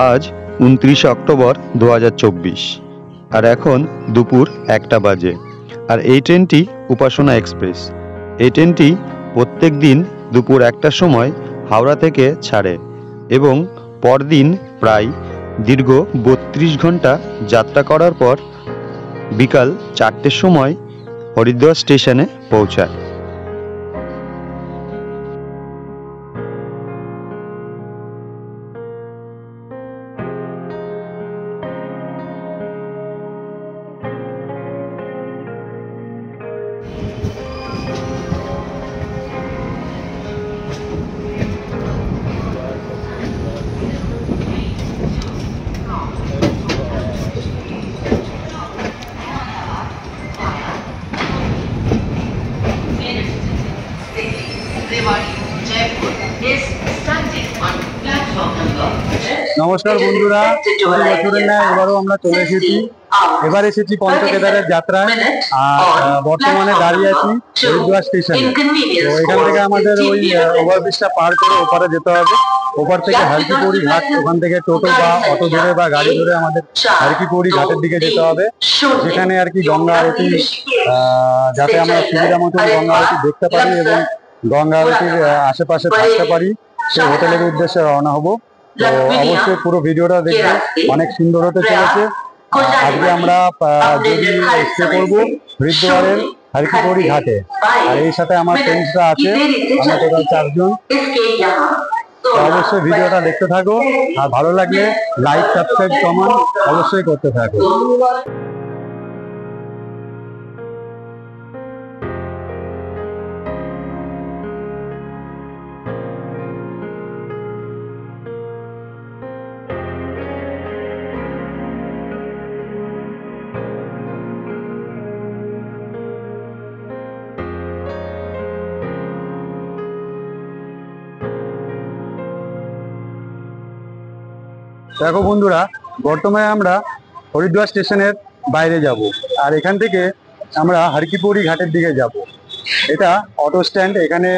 আজ 29 অক্টোবর 2024 আর এখন দুপুর 1টা বাজে। আর এই ট্রেনটি উপাসনা এক্সপ্রেস। এই ট্রেনটি প্রত্যেক দিন দুপুর 1টার সময় হাওড়া থেকে ছাড়ে এবং পরদিন প্রায় দীর্ঘ 32 ঘন্টা যাত্রা করার পর বিকাল 4টের সময় হরিদ্বার স্টেশনে পৌঁছায়। নমস্কার বন্ধুরা, বছরের ন্যায় এবারও আমরা চলে এসেছি। এবার এসেছি পঞ্চকেদারের যাত্রায়। আর বর্তমানে দাঁড়িয়ে আছি হরিদ্বার স্টেশনে। তো এখান থেকে আমাদের ওই ওভারব্রিজটা পার করে ওপারে যেতে হবে। ওপার থেকে হারকিপৌড়ি ঘাট, ওখান থেকে টোটো বা অটো ধরে বা গাড়ি ধরে আমাদের হারকিপৌড়ি ঘাটের দিকে যেতে হবে। সেখানে আর কি গঙ্গা আরতি, যাতে আমরা সুবিধা মতন গঙ্গা আরতি দেখতে পারি এবং গঙ্গা আরতির আশেপাশে থাকতে পারি, সেই হোটেলের উদ্দেশ্যে রওনা হবো। তো অবশ্যই পুরো ভিডিওটা দেখবে, অনেক সুন্দর হতে চলেছে। আজকে আমরা যদি স্টে করবো হরিদ্বারের হারকিপৌড়ি ঘাটে। আর এই সাথে আমার ফ্রেন্ডসরা আছে, আমরা টোটাল 4 জন। অবশ্যই ভিডিওটা দেখতে থাকো, আর ভালো লাগলে লাইক, সাবস্ক্রাইব, কমেন্ট অবশ্যই করতে থাকো। দেখো বন্ধুরা, বর্তমানে আমরা হরিদ্বার স্টেশনের বাইরে যাব, আর এখান থেকে আমরা হারকিপৌড়ি ঘাটের দিকে যাব। এটা অটো স্ট্যান্ড, এখানে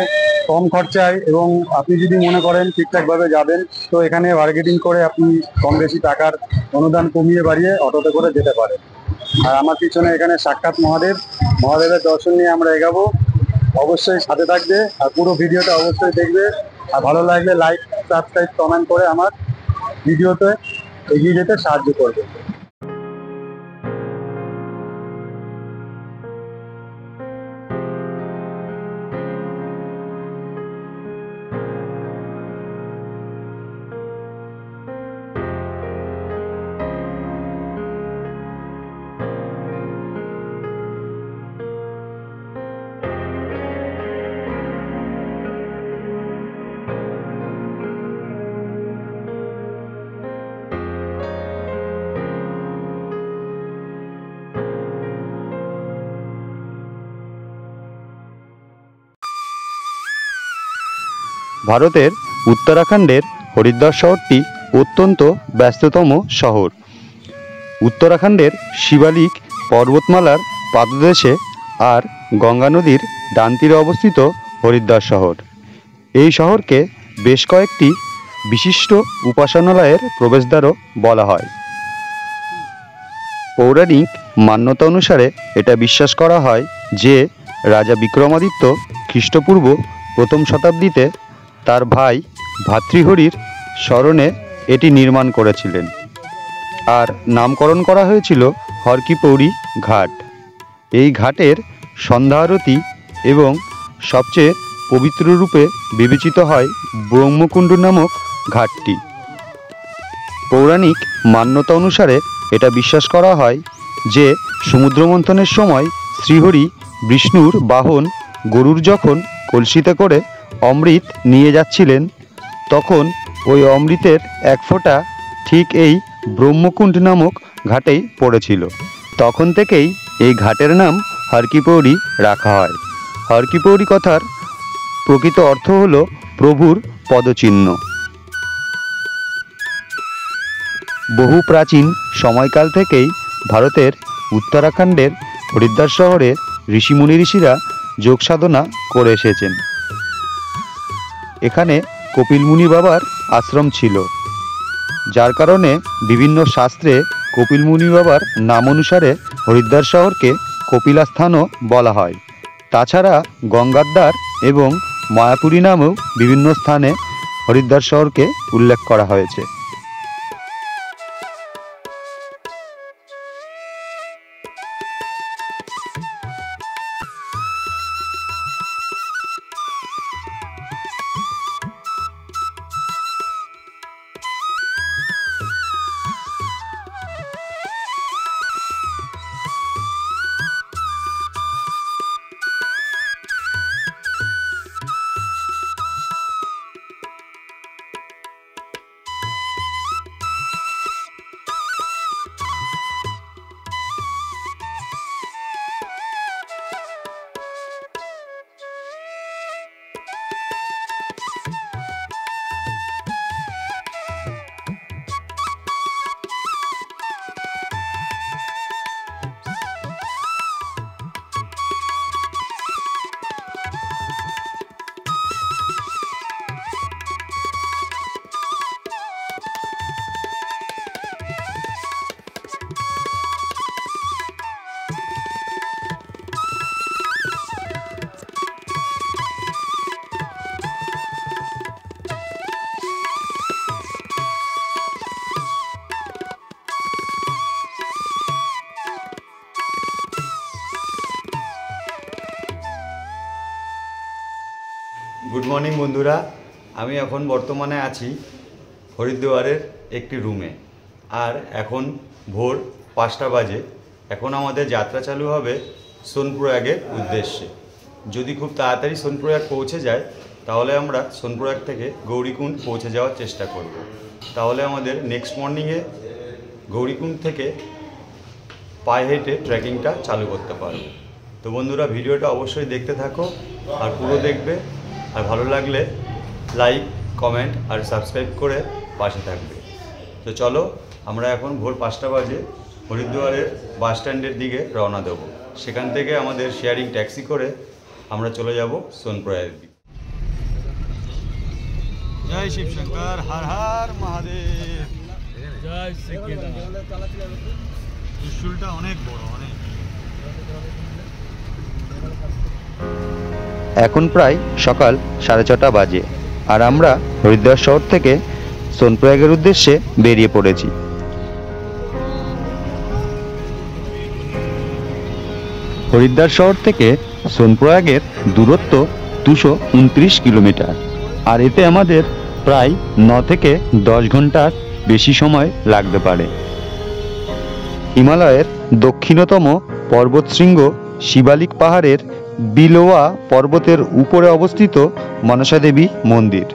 কম খরচায় এবং আপনি যদি মনে করেন ঠিকঠাকভাবে যাবেন, তো এখানে বার্গেনিং করে আপনি কম বেশি টাকার অনুদান কমিয়ে বাড়িয়ে অটোতে করে যেতে পারেন। আর আমার পিছনে এখানে সাক্ষাৎ মহাদেবের দর্শন নিয়ে আমরা এগাবো। অবশ্যই সাথে থাকবে আর পুরো ভিডিওটা অবশ্যই দেখবে। আর ভালো লাগলে লাইক, সাবস্ক্রাইব, কমেন্ট করে আমার ভিডিওতে এগিয়ে যেতে সাহায্য করবে। ভারতের উত্তরাখণ্ডের হরিদ্বার শহরটি অত্যন্ত ব্যস্ততম শহর। উত্তরাখণ্ডের শিবালিক পর্বতমালার পাদদেশে আর গঙ্গা নদীর ডান তীরে অবস্থিত হরিদ্বার শহর। এই শহরকে বেশ কয়েকটি বিশিষ্ট উপাসনালয়ের প্রবেশদ্বারও বলা হয়। পৌরাণিক মান্যতা অনুসারে এটা বিশ্বাস করা হয় যে রাজা বিক্রমাদিত্য খ্রিস্টপূর্ব 1ম শতাব্দীতে তার ভাই ভাতৃহরির স্মরণে এটি নির্মাণ করেছিলেন, আর নামকরণ করা হয়েছিল হরকিপৌড়ি ঘাট। এই ঘাটের সন্ধ্যা আরতি এবং সবচেয়ে পবিত্র রূপে বিবেচিত হয় ব্রহ্মকুণ্ড নামক ঘাটটি। পৌরাণিক মান্যতা অনুসারে এটা বিশ্বাস করা হয় যে সমুদ্র মন্থনের সময় শ্রীহরি বিষ্ণুর বাহন গরুর যখন কলসিতে করে অমৃত নিয়ে যাচ্ছিলেন, তখন ওই অমৃতের এক ফোঁটা ঠিক এই ব্রহ্মকুণ্ড নামক ঘাটেই পড়েছিল। তখন থেকেই এই ঘাটের নাম হরকিপৌড়ি রাখা হয়। হরকিপৌড়ি কথার প্রকৃত অর্থ হল প্রভুর পদচিহ্ন। বহু প্রাচীন সময়কাল থেকেই ভারতের উত্তরাখণ্ডের হরিদ্বার শহরে ঋষিরা যোগ সাধনা করে এসেছেন। এখানে কপিল মুনি বাবার আশ্রম ছিল। যার কারণে বিভিন্ন শাস্ত্রে কপিল মুনি বাবার নাম অনুসারে হরিদ্বার শহরকে কপিলাস্থানও বলা হয়। তাছাড়া গঙ্গাদ্বার এবং মায়াপুরী নামেও বিভিন্ন স্থানে হরিদ্বার শহরকে উল্লেখ করা হয়েছে। গুড মর্নিং বন্ধুরা, আমি এখন বর্তমানে আছি হরিদ্বারের একটি রুমে। আর এখন ভোর 5টা বাজে। এখন আমাদের যাত্রা চালু হবে সোনপ্রয়াগের উদ্দেশ্যে। যদি খুব তাড়াতাড়ি সোনপ্রয়াগ পৌঁছে যায় তাহলে আমরা সোনপ্রয়াগ থেকে গৌরীকুণ্ড পৌঁছে যাওয়ার চেষ্টা করব। তাহলে আমাদের নেক্সট মর্নিংয়ে গৌরীকুণ্ড থেকে পায়ে হেঁটে ট্রেকিংটা চালু করতে পারবো। তো বন্ধুরা, ভিডিওটা অবশ্যই দেখতে থাকো আর পুরো দেখবে। আর ভালো লাগলে লাইক, কমেন্ট আর সাবস্ক্রাইব করে পাশে থাকবে। তো চলো, আমরা এখন ভোর 5টা বাজে হরিদ্বারের বাস স্ট্যান্ডের দিকে রওনা দেবো। সেখান থেকে আমাদের শেয়ারিং ট্যাক্সি করে আমরা চলে যাব সোনপ্রয়াগের দিকে। জয় শিব শঙ্কর, হর হর মহাদেব। জয় শ্রীকেদার। ত্রিশূলটা অনেক বড়, অনেক। এখন প্রায় সকাল 6:30 বাজে আর আমরা হরিদ্বার শহর থেকে সোনপ্রয়াগের উদ্দেশ্যে বেরিয়ে পড়েছি। হরিদ্বার শহর থেকে সোনপ্রয়াগের দূরত্ব 229 কিলোমিটার, আর এতে আমাদের প্রায় 9 থেকে 10 ঘন্টার বেশি সময় লাগতে পারে। হিমালয়ের দক্ষিণতম পর্বতশৃঙ্গ শিবালিক পাহাড়ের বিলোয়া পর্বতের উপরে অবস্থিত মনসা দেবী মন্দির।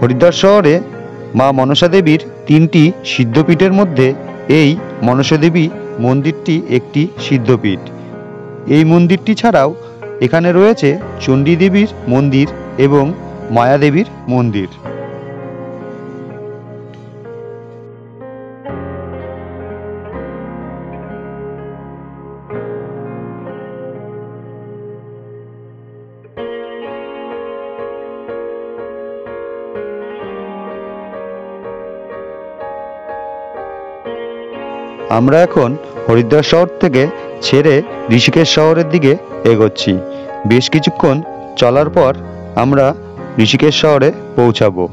হরিদ্বার শহরে মা মনসা দেবীর 3টি সিদ্ধপীঠের মধ্যে এই মনসা দেবী মন্দিরটি একটি সিদ্ধপীঠ। এই মন্দিরটি ছাড়াও এখানে রয়েছে চণ্ডী দেবীর মন্দির এবং মায়া দেবীর মন্দির। আমরা এখন হরিদ্বার শহর থেকে ছেড়ে ঋষিকেশ শহরের দিকে এগোচ্ছি। বেশ কিছুক্ষণ চলার পর আমরা ঋষিকেশ শহরে পৌঁছাবো।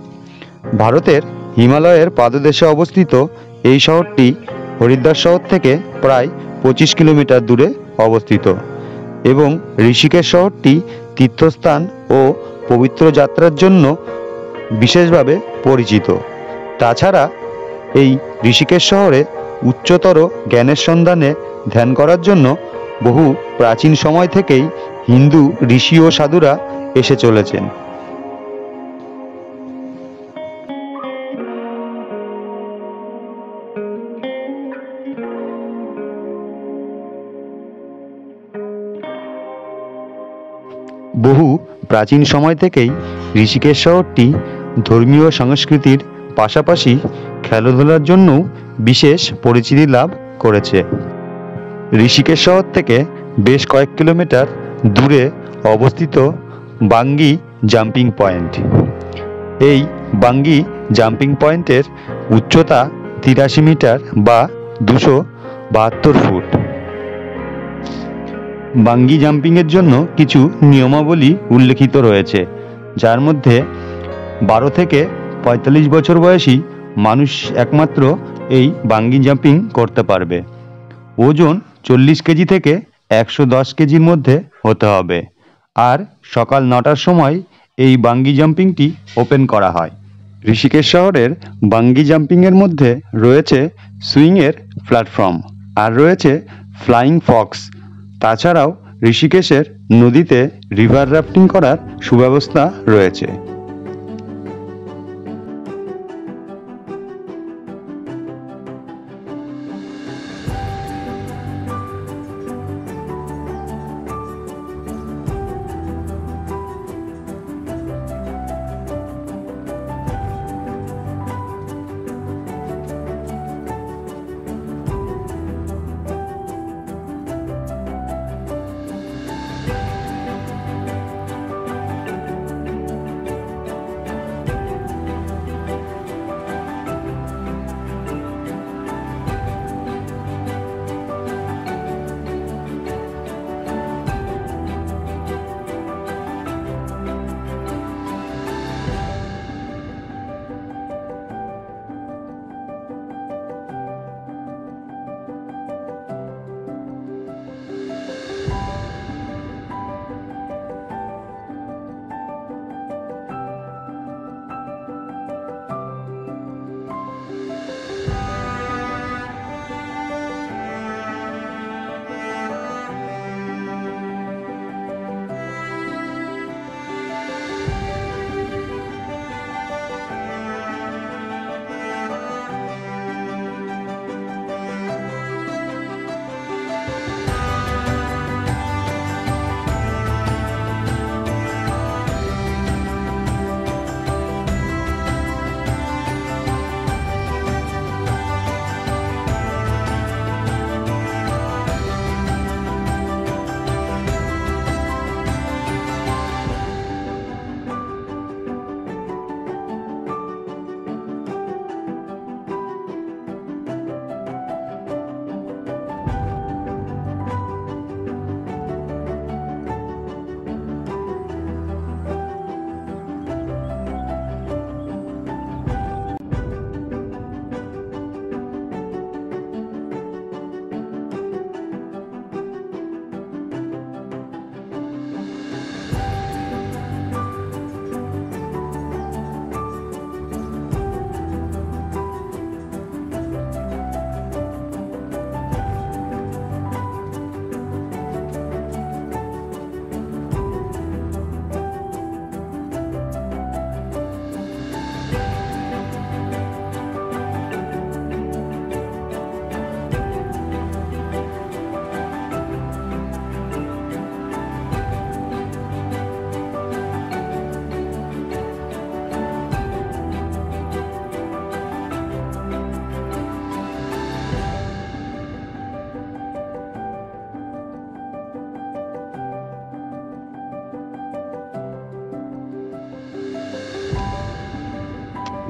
ভারতের হিমালয়ের পাদদেশে অবস্থিত এই শহরটি হরিদ্বার শহর থেকে প্রায় 25 কিলোমিটার দূরে অবস্থিত এবং ঋষিকেশ শহরটি তীর্থস্থান ও পবিত্র যাত্রার জন্য বিশেষভাবে পরিচিত। তাছাড়া এই ঋষিকেশ শহরে উচ্চতর জ্ঞানের সন্ধানে ধ্যান করার জন্য বহু প্রাচীন সময় থেকেই হিন্দু ঋষি ও সাধুরা এসে চলেছেন। বহু প্রাচীন সময় থেকেই ঋষিকেশ শহরটি ধর্মীয় সংস্কৃতির পাশাপাশি খেলাধুলার জন্যও বিশেষ পরিচিতি লাভ করেছে। ঋষিকেশ শহর থেকে বেশ কয়েক কিলোমিটার দূরে অবস্থিত বাঙ্গি জাম্পিং পয়েন্ট। এই বাঙ্গি জাম্পিং পয়েন্টের উচ্চতা 83 মিটার বা 272 ফুট। বাঙ্গি জাম্পিংয়ের জন্য কিছু নিয়মাবলী উল্লেখিত রয়েছে, যার মধ্যে 12 থেকে 45 বছর বয়সী মানুষ একমাত্র এই বাঙ্গি জাম্পিং করতে পারবে। ওজন 40 কেজি থেকে 110 কেজির মধ্যে হতে হবে। আর সকাল 9টার সময় এই বাঙ্গি জাম্পিংটি ওপেন করা হয়। ঋষিকেশ শহরের বাঙ্গি জাম্পিংয়ের মধ্যে রয়েছে সুইংয়ের প্ল্যাটফর্ম আর রয়েছে ফ্লাইং ফক্স। তাছাড়াও ঋষিকেশের নদীতে রিভার রাফটিং করার সুব্যবস্থা রয়েছে।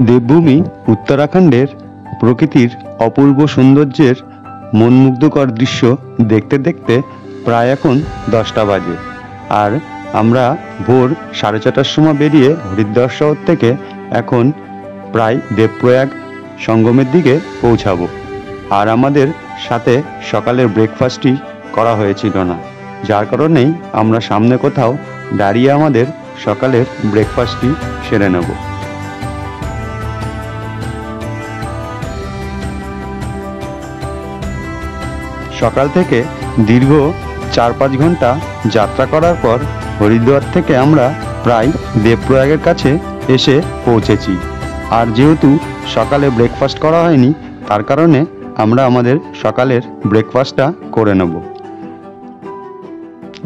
দেবভূমি উত্তরাখণ্ডের প্রকৃতির অপূর্ব সৌন্দর্যের মনমুগ্ধকর দৃশ্য দেখতে দেখতে প্রায় এখন 10টা বাজে। আর আমরা ভোর 4:30টার সময় বেরিয়ে হরিদ্বার শহর থেকে এখন প্রায় দেবপ্রয়াগ সঙ্গমের দিকে পৌঁছাবো। আর আমাদের সাথে সকালের ব্রেকফাস্টই করা হয়েছিল না, যার কারণেই আমরা সামনে কোথাও দাঁড়িয়ে আমাদের সকালের ব্রেকফাস্টটি সেরে নেব। সকাল থেকে দীর্ঘ 4-5 ঘন্টা যাত্রা করার পর হরিদ্বার থেকে আমরা প্রায় দেবপ্রয়াগের কাছে এসে পৌঁছেছি। আর যেহেতু সকালে ব্রেকফাস্ট করা হয়নি, তার কারণে আমরা আমাদের সকালের ব্রেকফাস্টটা করে নেব।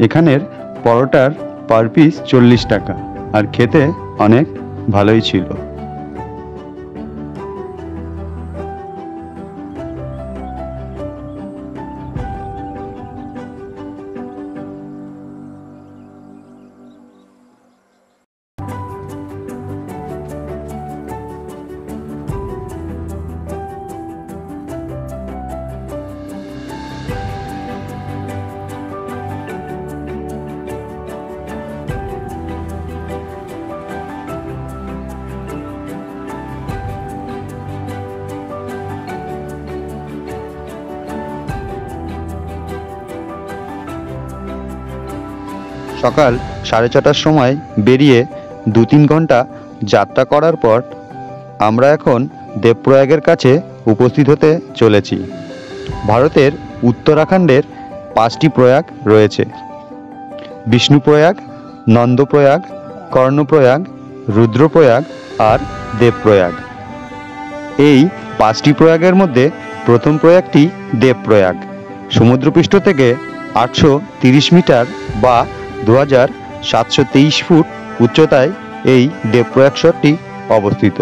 এখানের পরোটার পার পিস 40 টাকা, আর খেতে অনেক ভালোই ছিল। সকাল 6:30টার সময় বেরিয়ে 2-3 ঘন্টা যাত্রা করার পর আমরা এখন দেবপ্রয়াগের কাছে উপস্থিত হতে চলেছি। ভারতের উত্তরাখণ্ডের 5টি প্রয়াগ রয়েছে: বিষ্ণুপ্রয়াগ, নন্দপ্রয়াগ, কর্ণপ্রয়াগ, রুদ্রপ্রয়াগ আর দেবপ্রয়াগ। এই 5টি প্রয়াগের মধ্যে প্রথম প্রয়াগটি দেবপ্রয়াগ। সমুদ্রপৃষ্ঠ থেকে 830 মিটার বা 2723 ফুট উচ্চতায় এই দেবপ্রয়াগ শহরটি অবস্থিত।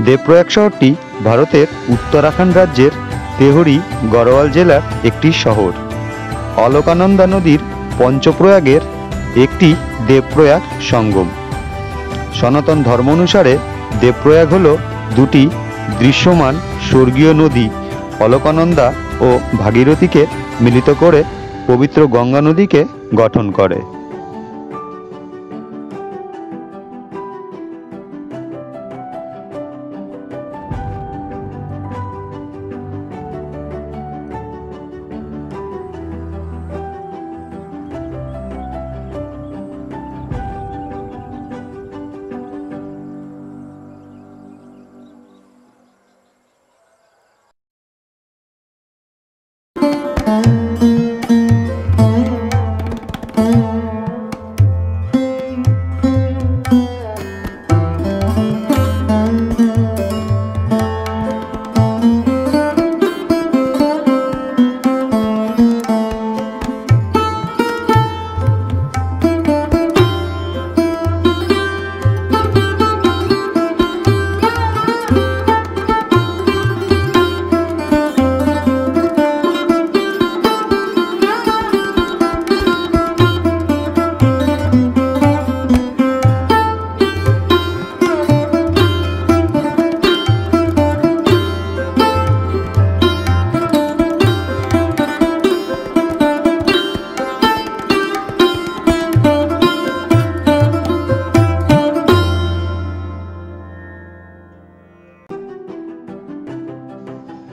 দেবপ্রয়াগ শহরটি ভারতের উত্তরাখণ্ড রাজ্যের তেহরি গড়ওয়াল জেলার একটি শহর। অলকানন্দা নদীর পঞ্চপ্রয়াগের একটি দেবপ্রয়াগ সঙ্গম। সনাতন ধর্ম অনুসারে দেবপ্রয়াগ হল দুটি দৃশ্যমান স্বর্গীয় নদী অলকানন্দা ও ভাগীরথীকে মিলিত করে পবিত্র গঙ্গা নদীকে গঠন করে।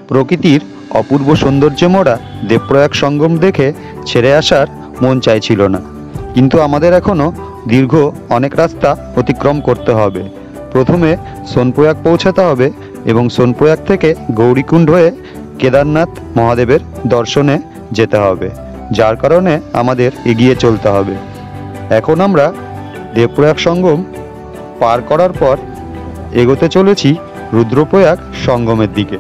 প্রকৃতির অপূর্ব সৌন্দর্যে মোড়া দেবপ্রয়াগ সঙ্গম দেখে ছেড়ে আসার মন চাইছিল না, কিন্তু আমাদের এখনও দীর্ঘ অনেক রাস্তা অতিক্রম করতে হবে। প্রথমে সোনপ্রয়াগ পৌঁছাতে হবে এবং সোনপ্রয়াগ থেকে গৌরীকুণ্ড হয়ে কেদারনাথ মহাদেবের দর্শনে যেতে হবে, যার কারণে আমাদের এগিয়ে চলতে হবে। এখন আমরা দেবপ্রয়াগ সঙ্গম পার করার পর এগোতে চলেছি রুদ্রপ্রয়াগ সঙ্গমের দিকে।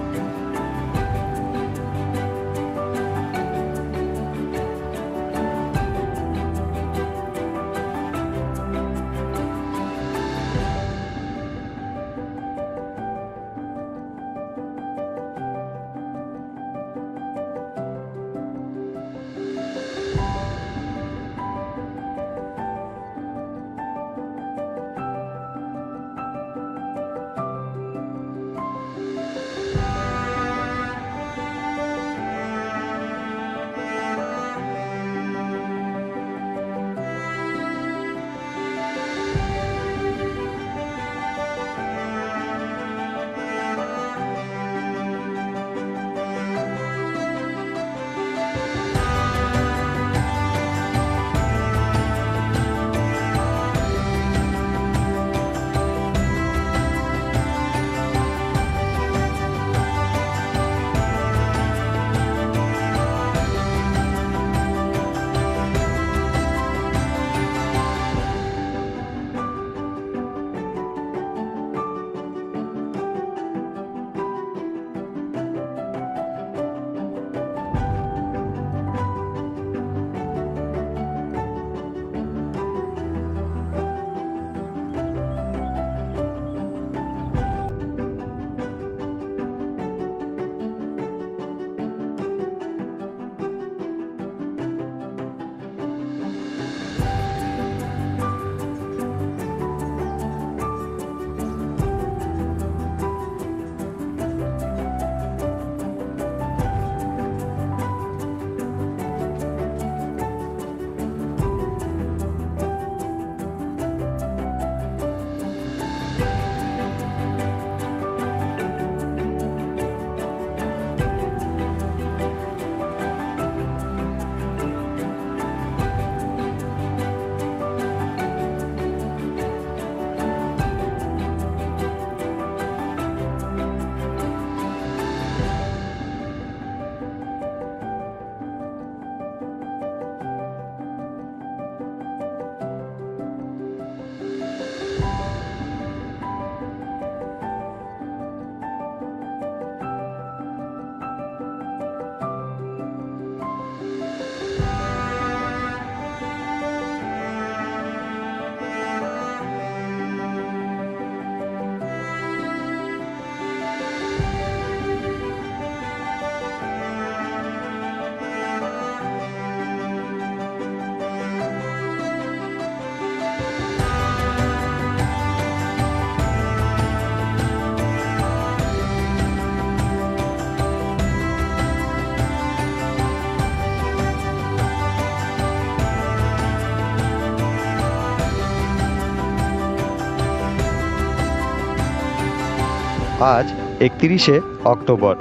আজ 31শে অক্টোবর।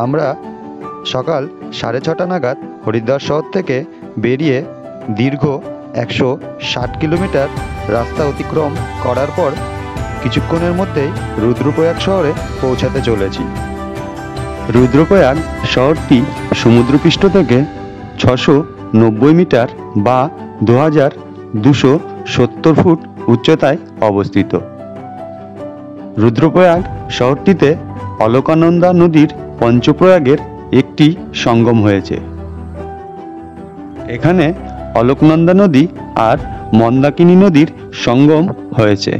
আমরা সকাল 6:30 নাগাদ হরিদ্বার শহর থেকে বেরিয়ে দীর্ঘ 160 কিলোমিটার রাস্তা অতিক্রম করার পর কিছুক্ষণের মধ্যেই রুদ্রপ্রয়াগ শহরে পৌঁছাতে চলেছি। রুদ্রপ্রয়াগ শহরটি সমুদ্রপৃষ্ঠ থেকে 690 মিটার বা 2270 ফুট উচ্চতায় অবস্থিত। রুদ্রপ্রয়াগ শহরটিতে অলকানন্দা নদীর পঞ্চপ্রয়াগের একটি সঙ্গম হয়েছে। এখানে অলকনন্দা নদী আর মন্দাকিনী নদীর সঙ্গম হয়েছে।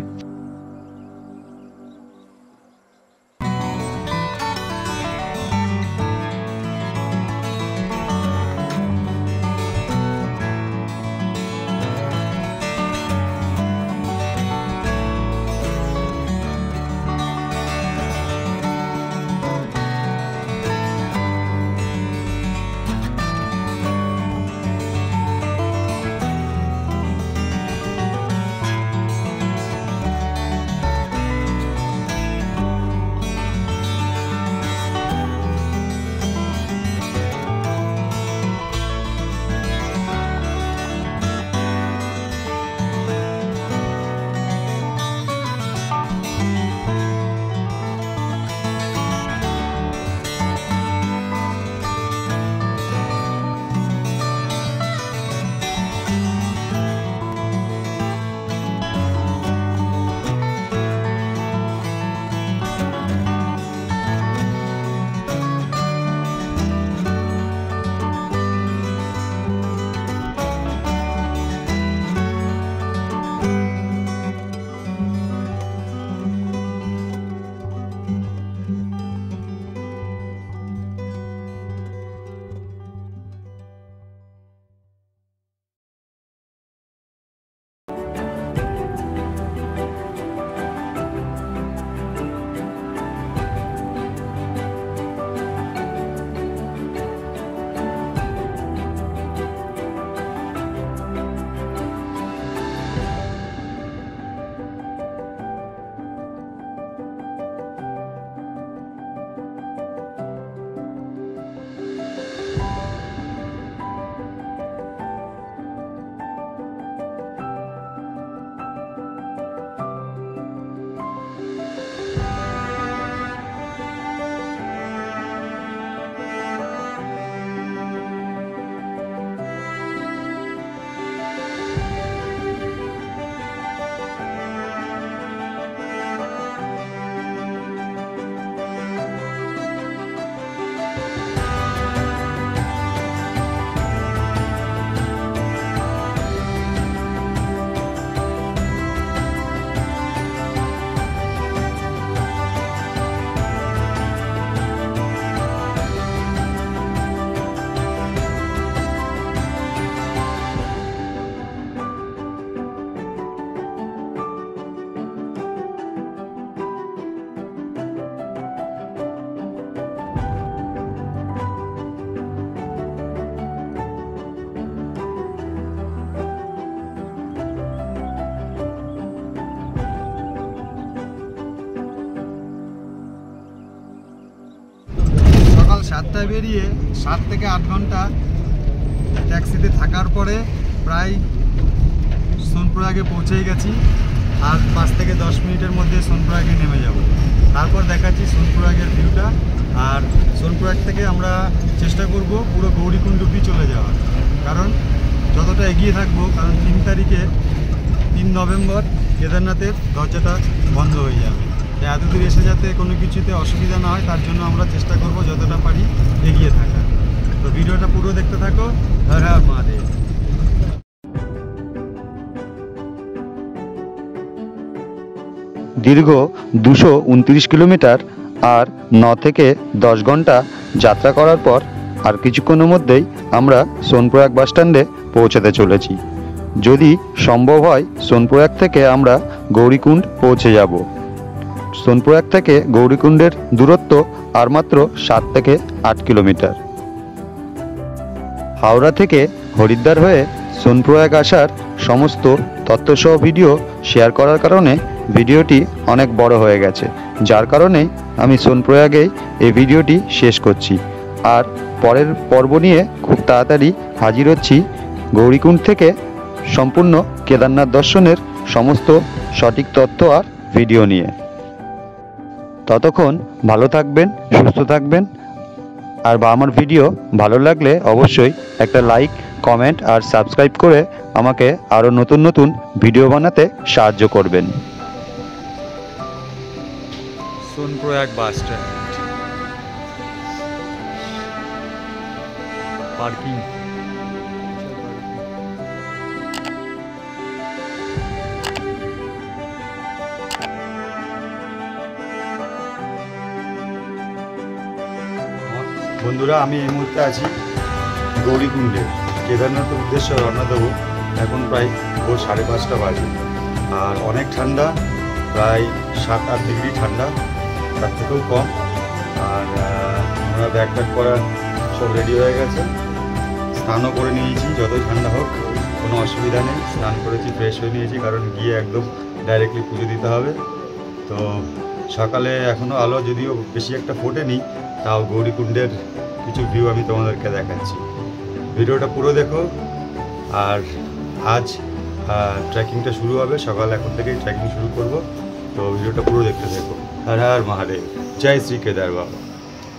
সকাল 7টায় বেরিয়ে 7 থেকে 8 ঘন্টা ট্যাক্সিতে থাকার পরে প্রায় সোনপ্রয়াগে পৌঁছেই গেছি। আর 5 থেকে 10 মিনিটের মধ্যে সোনপ্রয়াগে নেমে যাব। তারপর দেখাচ্ছি সোনপ্রয়াগের ভিউটা। আর সোনপ্রয়াগ থেকে আমরা চেষ্টা করব পুরো গৌরীকুণ্ড অবধি চলে যাওয়ার, কারণ যতটা এগিয়ে থাকবো, কারণ 3 নভেম্বর কেদারনাথের দরজাটা বন্ধ হয়ে যাবে। এত দূর এসে যাতে কোনো কিছুতে অসুবিধা না হয় তার জন্য আমরা চেষ্টা করব যতটা পারি এগিয়ে থাকার। তো ভিডিওটা পুরো দেখতে থাকো। হর হর মহাদেব। দীর্ঘ 229 কিলোমিটার আর 9 থেকে 10 ঘন্টা যাত্রা করার পর আর কিছুক্ষণের মধ্যেই আমরা সোনপ্রয়াগ বাসস্ট্যান্ডে পৌঁছাতে চলেছি। যদি সম্ভব হয় সোনপ্রয়াগ থেকে আমরা গৌরীকুণ্ড পৌঁছে যাব। সোনপ্রয়াগ থেকে গৌরীকুণ্ডের দূরত্ব আর মাত্র 7 থেকে 8 কিলোমিটার। হাওড়া থেকে হরিদ্বার হয়ে সোনপ্রয়াগ আসার সমস্ত তথ্যসহ ভিডিও শেয়ার করার কারণে ভিডিওটি অনেক বড় হয়ে গেছে, যার কারণে আমি সোনপ্রয়াগেই এই ভিডিওটি শেষ করছি। আর পরের পর্ব নিয়ে খুব তাড়াতাড়ি হাজির হচ্ছি গৌরীকুণ্ড থেকে সম্পূর্ণ কেদারনাথ দর্শনের সমস্ত সঠিক তথ্য আর ভিডিও নিয়ে। ততক্ষণ ভালো থাকবেন, সুস্থ থাকবেন। আর আমার ভিডিও ভালো লাগলে অবশ্যই একটা লাইক, কমেন্ট আর সাবস্ক্রাইব করে আমাকে আরও নতুন নতুন ভিডিও বানাতে সাহায্য করবেন। Sonprayag bus stand, parking. বন্ধুরা, আমি এই মুহূর্তে আছি গৌরীকুণ্ডে, কেদারনাথের উদ্দেশ্যে রওনা দেবো। এখন প্রায় ভোর 5:30 বাজে, আর অনেক ঠান্ডা, প্রায় 7-8 ডিগ্রি ঠান্ডা, তার থেকেও কম। আর আমরা ব্যাগ প্যাক করা সব রেডি হয়ে গেছে, স্নানও করে নিয়েছি। যতই ঠান্ডা হোক কোনো অসুবিধা নেই, স্নান করেছি, ফ্রেশ হয়ে নিয়েছি, কারণ গিয়ে একদম ডাইরেক্টলি পুজো দিতে হবে। তো সকালে এখনও আলো যদিও বেশি একটা ফোটেনি, তাও গৌরীকুণ্ডের কিছু ভিউ আমি তোমাদেরকে দেখাচ্ছি। ভিডিওটা পুরো দেখো। আর আজ ট্রেকিংটা শুরু হবে, সকাল এখন থেকেই ট্রেকিং শুরু করব। তো ভিডিওটা পুরো দেখতে থাকো। হর হর মহাদেব, জয় শ্রী কেদার বাবা।